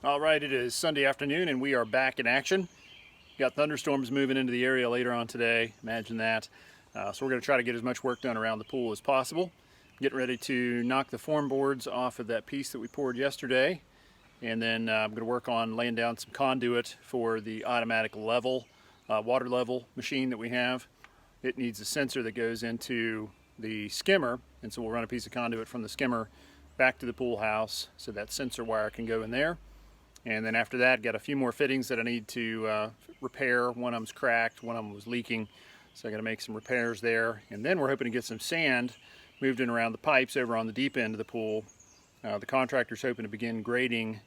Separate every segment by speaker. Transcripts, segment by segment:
Speaker 1: All right, it is Sunday afternoon and we are back in action. Got thunderstorms moving into the area later on today, imagine that. So we're going to try to get as much work done around the pool as possible. Getting ready to knock the form boards off of that piece that we poured yesterday. And then I'm going to work on laying down some conduit for the automatic level, water level machine that we have. It needs a sensor that goes into the skimmer, and so we'll run a piece of conduit from the skimmer back to the pool house so that sensor wire can go in there. And then after that, got a few more fittings that I need to repair. One of them's cracked, one of them was leaking, so I got to make some repairs there. And then we're hoping to get some sand moved in around the pipes over on the deep end of the pool. The contractor's hoping to begin grading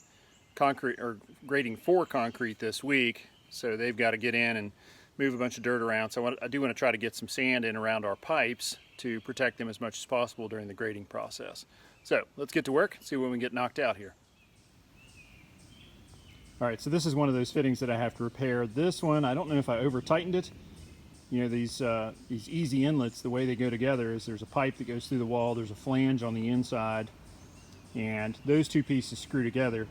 Speaker 1: concrete, or grading for concrete this week, so they've got to get in and move a bunch of dirt around. So I do want to try to get some sand in around our pipes to protect them as much as possible during the grading process. So let's get to work, see when we get knocked out here. All right, so this is one of those fittings that I have to repair. This one, I don't know if I over tightened it. You know, these EZ-inlets, the way they go together is there's a pipe that goes through the wall, there's a flange on the inside, and those two pieces screw together.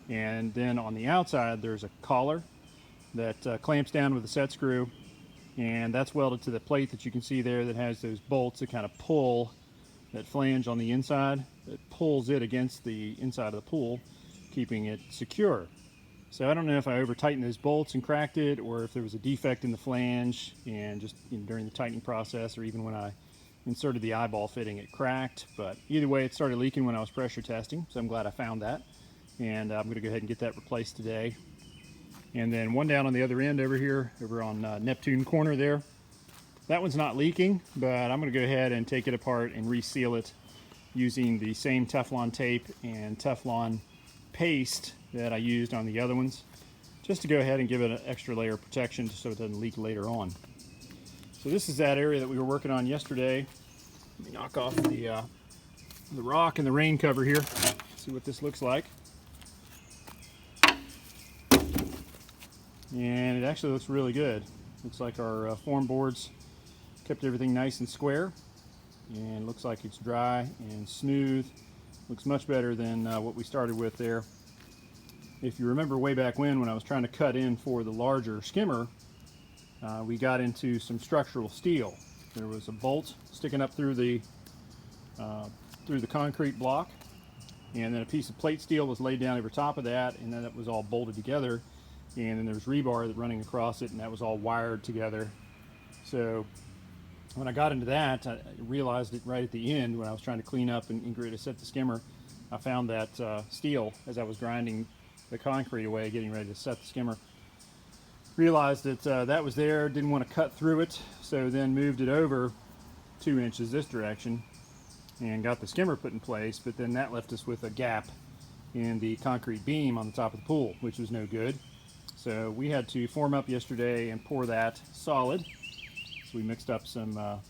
Speaker 1: And then on the outside, there's a collar that clamps down with a set screw, and that's welded to the plate that you can see there that has those bolts that kind of pull that flange on the inside, that pulls it against the inside of the pool, keeping it secure. So I don't know if I over tightened those bolts and cracked it, or if there was a defect in the flange and just during the tightening process, or even when I inserted the eyeball fitting it cracked. But either way, it started leaking when I was pressure testing, so I'm glad I found that. And I'm going to go ahead and get that replaced today. And then one down on the other end over here, over on Neptune corner there. That one's not leaking, but I'm going to go ahead and take it apart and reseal it using the same Teflon tape and Teflon paste that I used on the other ones, just to go ahead and give it an extra layer of protection so it doesn't leak later on. So this is that area that we were working on yesterday. Let me knock off the rock and the rain cover here. See what this looks like. And it actually looks really good. Looks like our form boards kept everything nice and square, and looks like it's dry and smooth. Looks much better than what we started with there. If you remember way back when I was trying to cut in for the larger skimmer, we got into some structural steel. There was a bolt sticking up through the concrete block, and then a piece of plate steel was laid down over top of that, and then it was all bolted together. And then there was rebar that running across it, and that was all wired together. So when I got into that, I realized it right at the end when I was trying to clean up and get ready to set the skimmer. I found that steel as I was grinding the concrete away, getting ready to set the skimmer. Realized that that was there, didn't want to cut through it, so then moved it over 2 inches this direction and got the skimmer put in place, but then that left us with a gap in the concrete beam on the top of the pool, which was no good. So we had to form up yesterday and pour that solid. So we mixed up some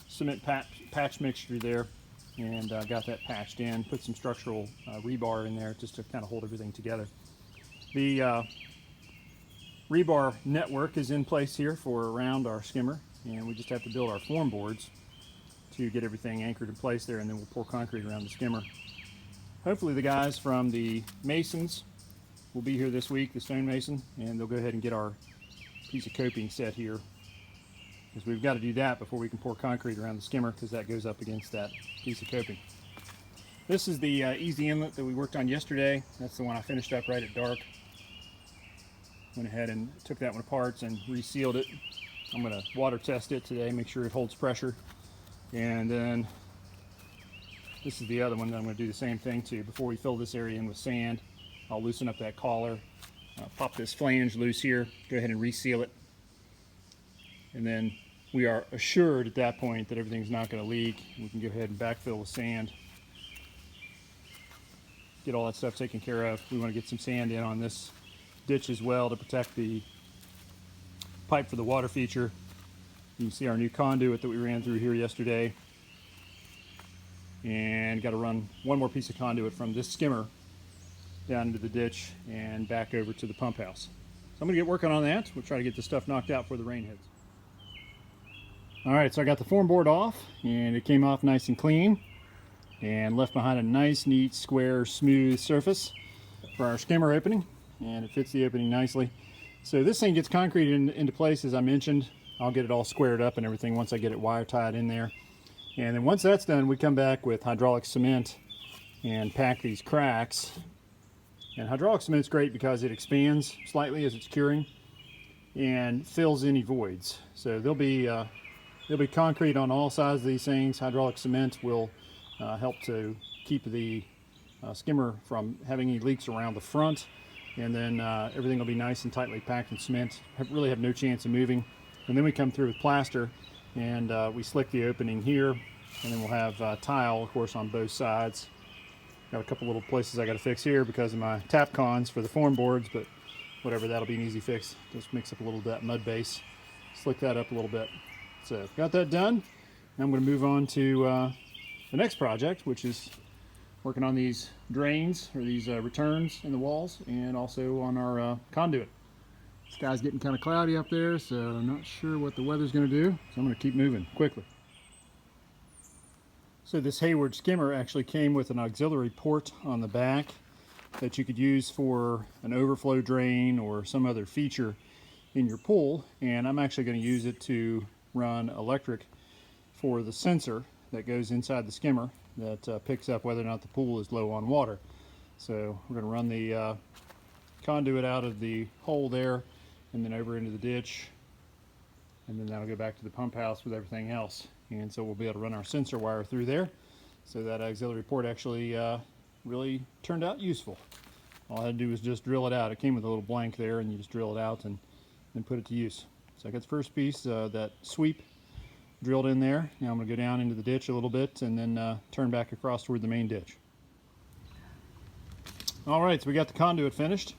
Speaker 1: cement patch mixture there, and got that patched in, put some structural rebar in there just to kind of hold everything together. The rebar network is in place here for around our skimmer, and we just have to build our form boards to get everything anchored in place there, and then we'll pour concrete around the skimmer. Hopefully the guys from the masons will be here this week, the stonemason, and they'll go ahead and get our piece of coping set here, because we've got to do that before we can pour concrete around the skimmer, because that goes up against that piece of coping. This is the EZ-inlet that we worked on yesterday. That's the one I finished up right at dark. Went ahead and took that one apart and resealed it. I'm going to water test it today, make sure it holds pressure. And then this is the other one that I'm going to do the same thing to. Before we fill this area in with sand, I'll loosen up that collar, pop this flange loose here, go ahead and reseal it. And then we are assured at that point that everything's not going to leak. We can go ahead and backfill with sand. Get all that stuff taken care of. We want to get some sand in on this ditch as well to protect the pipe for the water feature. You can see our new conduit that we ran through here yesterday. And got to run one more piece of conduit from this skimmer down into the ditch and back over to the pump house. So I'm going to get working on that. We'll try to get this stuff knocked out before the rain hits. Alright, so I got the form board off, and it came off nice and clean, and left behind a nice, neat, square, smooth surface. for our skimmer opening, and it fits the opening nicely. So this thing gets concrete into place, as I mentioned. I'll get it all squared up and everything once I get it wire tied in there. And then once that's done, we come back with hydraulic cement and pack these cracks. And hydraulic cement's great because it expands slightly as it's curing and fills any voids. So there'll be concrete on all sides of these things. Hydraulic cement will help to keep the skimmer from having any leaks around the front, and then everything will be nice and tightly packed in cement. Really have no chance of moving. And then we come through with plaster, and we slick the opening here, and then we'll have tile, of course, on both sides. Got a couple little places I got to fix here because of my tap cons for the form boards, but whatever, that'll be an easy fix. Just mix up a little of that mud base, slick that up a little bit. So got that done. Now I'm going to move on to the next project, which is working on these drains, or these returns in the walls, and also on our conduit. The sky's getting kind of cloudy up there, so I'm not sure what the weather's going to do, so I'm going to keep moving quickly. So this Hayward skimmer actually came with an auxiliary port on the back that you could use for an overflow drain or some other feature in your pool, and I'm actually going to use it to run electric for the sensor that goes inside the skimmer that picks up whether or not the pool is low on water. So we're going to run the conduit out of the hole there and then over into the ditch, and then that'll go back to the pump house with everything else. And so we'll be able to run our sensor wire through there. So that auxiliary port actually really turned out useful. All I had to do was just drill it out. It came with a little blank there, and you just drill it out and then put it to use. So I got the first piece, that sweep, drilled in there. Now I'm going to go down into the ditch a little bit and then turn back across toward the main ditch. All right, so we got the conduit finished.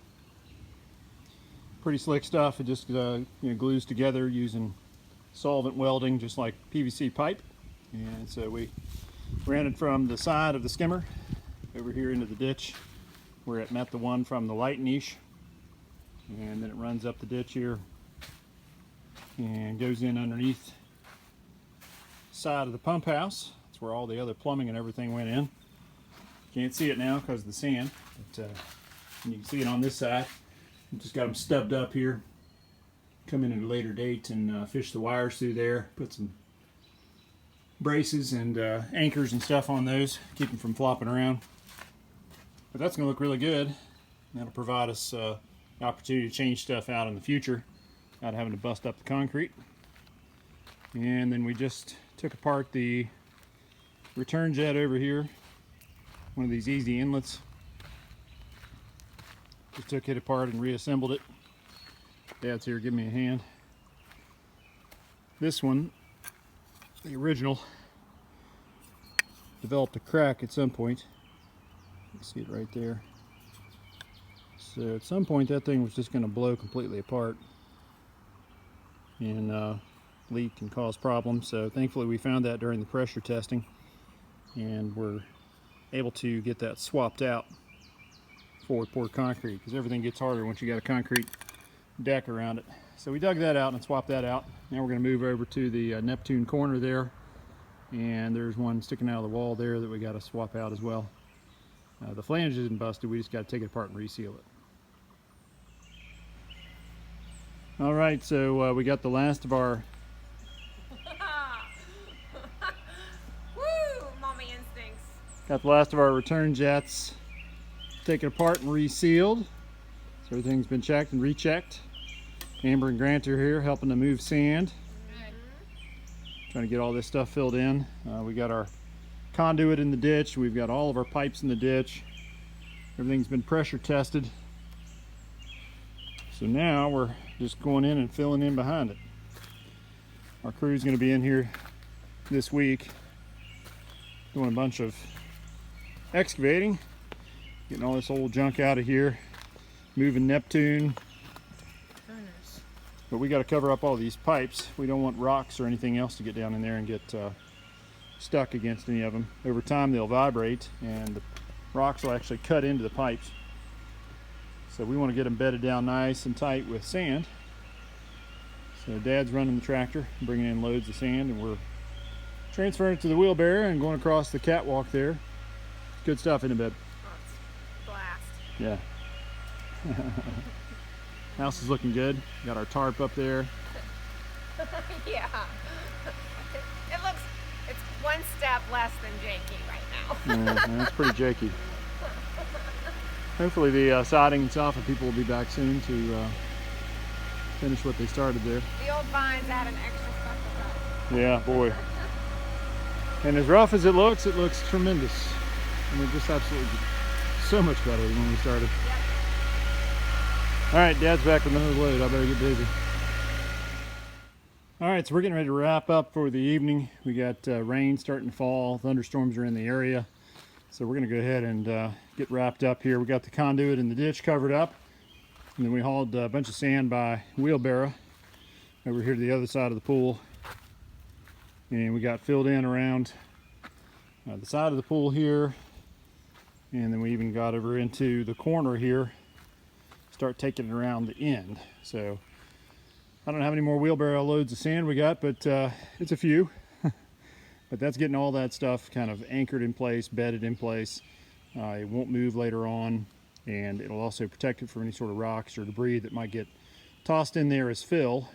Speaker 1: Pretty slick stuff. It just glues together using solvent welding, just like PVC pipe. And so we ran it from the side of the skimmer over here into the ditch where it met the one from the light niche, and then it runs up the ditch here and goes in underneath the side of the pump house. That's where all the other plumbing and everything went in. Can't see it now because of the sand, but you can see it on this side. Just got them stubbed up here. Come in at a later date and fish the wires through there, put some braces and anchors and stuff on those, keep them from flopping around. But that's going to look really good. That'll provide us the opportunity to change stuff out in the future without having to bust up the concrete. And then we just took apart the return jet over here, one of these EZ-inlets. Just took it apart and reassembled it. Dad's here, give me a hand. This one, the original, developed a crack at some point. You can see it right there. So at some point that thing was just going to blow completely apart and leak and cause problems. So thankfully we found that during the pressure testing, and we're able to get that swapped out before we pour concrete, because everything gets harder once you got a concrete deck around it. So we dug that out and swapped that out. Now we're going to move over to the Neptune corner there, and there's one sticking out of the wall there that we got to swap out as well. The flange isn't busted, we just got to take it apart and reseal it. All right, so we got the last of our
Speaker 2: Woo, mommy instincts.
Speaker 1: got the last of our return jets taken apart and resealed. So everything's been checked and rechecked. Amber and Grant are here helping to move sand. Trying to get all this stuff filled in. We got our conduit in the ditch. We've got all of our pipes in the ditch. Everything's been pressure tested. So now we're just going in and filling in behind it. Our crew's going to be in here this week doing a bunch of excavating, getting all this old junk out of here, moving Neptune. But we got to cover up all these pipes. We don't want rocks or anything else to get down in there and get stuck against any of them. Over time they'll vibrate and the rocks will actually cut into the pipes. So we want to get them bedded down nice and tight with sand. So Dad's running the tractor, bringing in loads of sand, and we're transferring it to the wheelbarrow and going across the catwalk there. Good stuff in the bed.
Speaker 2: Oh, it's a blast.
Speaker 1: Yeah. House is looking good. Got our tarp up there.
Speaker 2: Yeah. It's one step less than janky right now.
Speaker 1: Yeah, that's pretty janky. Hopefully the siding and soffit people will be back soon to finish what they started there.
Speaker 2: The old vines add an extra special touch.
Speaker 1: Yeah, boy. And as rough as it looks tremendous. I mean, just absolutely so much better than when we started.
Speaker 2: Yep.
Speaker 1: All right, Dad's back with another load. I better get busy. All right, so we're getting ready to wrap up for the evening. We got rain starting to fall. Thunderstorms are in the area. So we're going to go ahead and get wrapped up here. We got the conduit in the ditch covered up. And then we hauled a bunch of sand by wheelbarrow over here to the other side of the pool. And we got filled in around the side of the pool here. And then we even got over into the corner here. Start taking it around the end. So I don't know how many more wheelbarrow loads of sand we got, but it's a few. But that's getting all that stuff kind of anchored in place, bedded in place. It won't move later on, and it'll also protect it from any sort of rocks or debris that might get tossed in there as fill,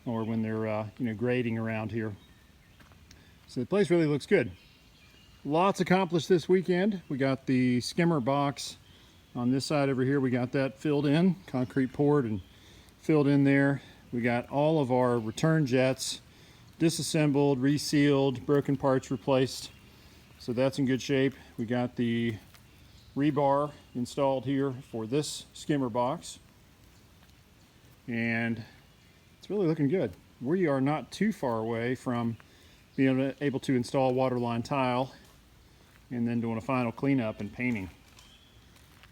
Speaker 1: or when they're grading around here. So the place really looks good. Lots accomplished this weekend. We got the skimmer box on this side over here. We got that filled in, concrete poured and filled in there. We got all of our return jets disassembled, resealed, broken parts replaced. So that's in good shape. We got the rebar installed here for this skimmer box. And it's really looking good. We are not too far away from being able to install waterline tile and then doing a final cleanup and painting.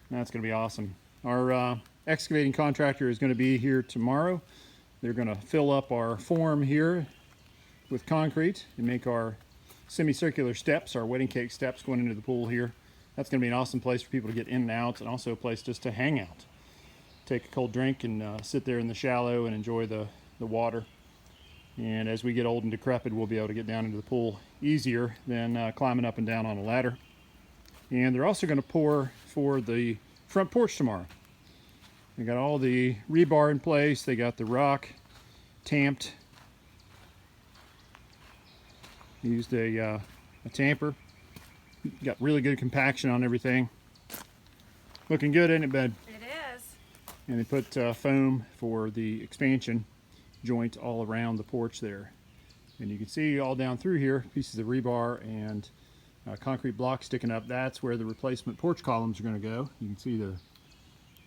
Speaker 1: That's going to be awesome. Our excavating contractor is going to be here tomorrow. They're going to fill up our form here with concrete and make our semicircular steps, our wedding cake steps going into the pool here. That's going to be an awesome place for people to get in and out, and also a place just to hang out. Take a cold drink and sit there in the shallow and enjoy the water. And as we get old and decrepit, we'll be able to get down into the pool easier than climbing up and down on a ladder. And they're also going to pour for the front porch tomorrow. They got all the rebar in place. They got the rock tamped. Used a tamper. Got really good compaction on everything. Looking good, ain't it, bud?
Speaker 2: It is.
Speaker 1: And they put foam for the expansion joint all around the porch there. And you can see all down through here, pieces of rebar and concrete blocks sticking up. That's where the replacement porch columns are going to go. You can see the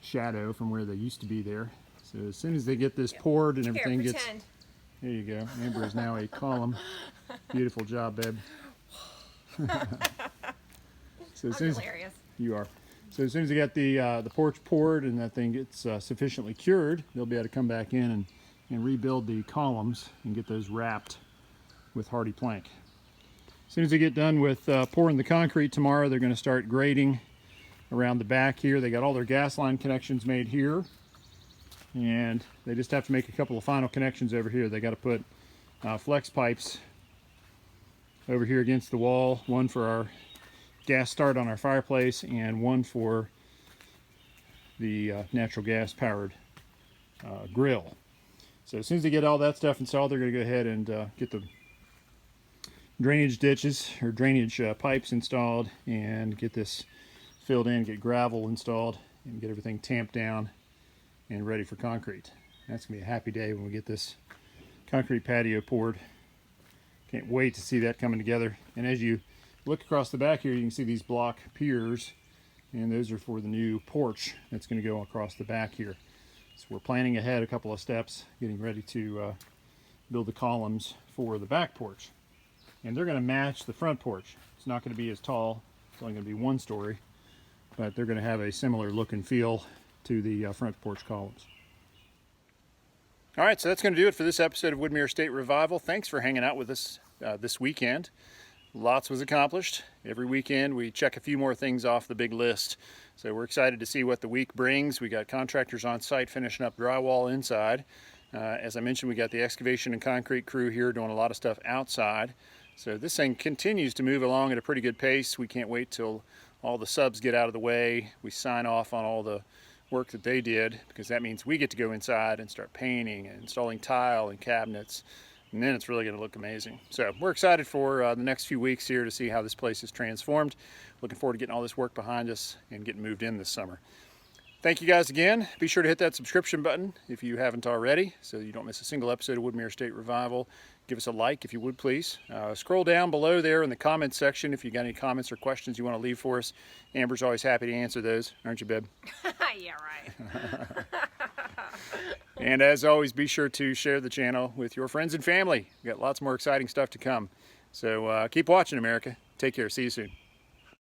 Speaker 1: shadow from where they used to be there. So as soon as they get this poured and everything gets... There you go. Amber is now a column. Beautiful job, babe. So as soon as
Speaker 2: hilarious.
Speaker 1: You are. So as soon as they get the porch poured and that thing gets sufficiently cured, they'll be able to come back in and rebuild the columns and get those wrapped with hardy plank. As soon as they get done with pouring the concrete tomorrow, they're going to start grading around the back here. They got all their gas line connections made here. And they just have to make a couple of final connections over here. They got to put flex pipes over here against the wall, one for our gas start on our fireplace and one for the natural gas powered grill. So as soon as they get all that stuff installed, they're going to go ahead and get the drainage ditches or drainage pipes installed and get this filled in, get gravel installed, and get everything tamped down and ready for concrete. That's going to be a happy day when we get this concrete patio poured. Can't wait to see that coming together. And as you look across the back here, you can see these block piers, and those are for the new porch that's going to go across the back here. So we're planning ahead a couple of steps, getting ready to build the columns for the back porch. And they're going to match the front porch. It's not going to be as tall. It's only going to be one story, but they're going to have a similar look and feel to the front porch columns. All right, so that's going to do it for this episode of Woodmere State Revival. Thanks for hanging out with us this weekend. Lots was accomplished. Every weekend we check a few more things off the big list. So we're excited to see what the week brings. We got contractors on site finishing up drywall inside. As I mentioned, we got the excavation and concrete crew here doing a lot of stuff outside. So this thing continues to move along at a pretty good pace. We can't wait till all the subs get out of the way. We sign off on all the work that they did, because that means we get to go inside and start painting and installing tile and cabinets, and then it's really going to look amazing. So we're excited for the next few weeks here to see how this place is transformed. Looking forward to getting all this work behind us and getting moved in this summer. Thank you guys again. Be sure to hit that subscription button if you haven't already, so you don't miss a single episode of Woodmere State Revival. Give us a like if you would, please. Scroll down below there in the comments section if you got any comments or questions you want to leave for us. Amber's always happy to answer those, aren't you, babe?
Speaker 2: Yeah, right.
Speaker 1: And as always, be sure to share the channel with your friends and family. We've got lots more exciting stuff to come. So keep watching, America. Take care. See you soon.